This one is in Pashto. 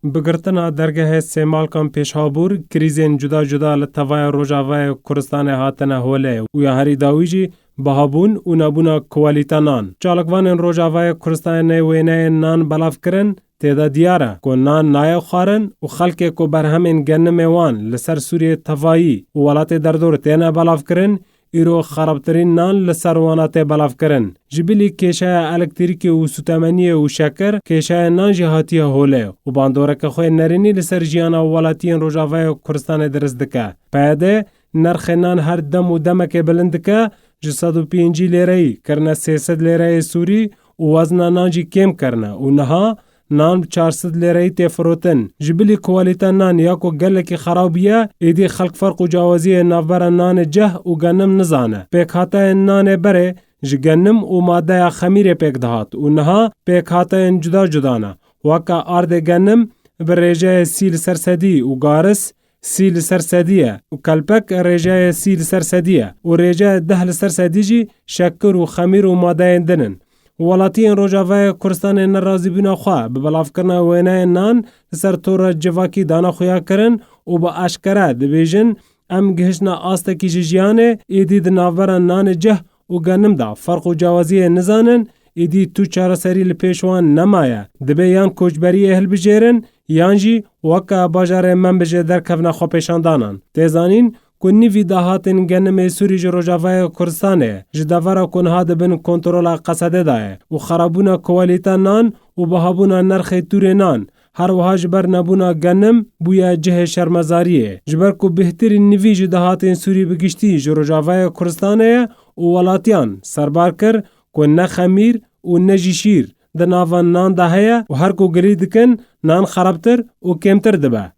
بگرتنا درگه سیمالکان پیشهابور کریزین جدا جدا لطوای روژاوای کردستان هاتنه هوله و یا هری داویجی بهابون و نبونا کوالیتا نان. چالکوان روژاوای کردستان نیوینه نان بلاف کرن تیدا دیاره که نان نایو خارن و خلک که برهمین گنم وان لسر سوریه تفایی و ولات دردور تینه بلاف کرن ایرو خرابترین نان لسروانات بلاف کرن. جبلی کشای الکتریکی و سوتمنی و شکر کشای نان جهاتی هوله و باندوره که خوی نرینی لسر جیانا ولاتین روژاوای کردستان درست دکه. پیاده نرخ نان هر دم و دمک بلند که 105 لیرهی کرنه 300 لیره سوری و وزن نان جی کم کرنه و نها نان 400 لیرهی تفروتن. جبلی کوالیتا نان یاکو گلکی خرابیه ایدی خلق فرق و جوازی نافبر نان جه و گنم نزانه. پیک حتا نان بره جگنم و ماده خمیر پیک دهات و نها پیک حتا جدا جدانه. وکا آرد گنم بر ریجه سیل سرسدی و گارس سیل سرسدیه و کلپک ریجه سیل سرسدیه و ریجه دهل سرسدی جی شکر و خمیر و ماده دنن. ولاتین روژاوای کردستان نرازی بینا خواه به بلاف کرنا وینه نان سر طور جواکی دانا خویا کرن و با اشکره دبیجن ام گهشنا آستکی جیانه ایدی دناور نان جه و گنم دا فرق و جوازی نزانن ایدی تو چاره سری لپیشوان نمایه دبی یان کوچبری اهل بجیرن یان جی وکا باجار من بجه در کفنا خو پیشان دانان. تیزانین کنی وی دهاتین گنم سوری روژاوای کردستانه جداورا کنها دبن کنترول قصده دای و خرابونا کوالیتا نان و بهابونا نرخ تور نان هر وها جبر نبونا گنم بویا جه شرمزاریه جبر کو بهترین نوی جداهاتین سوری بگشتی روژاوای کردستانه و ولاتیان سربار کر که نه خمیر و نه جیشیر د ناوان نان ده هیا و هر کو گری دکن نان خرابتر و کمتر دبه.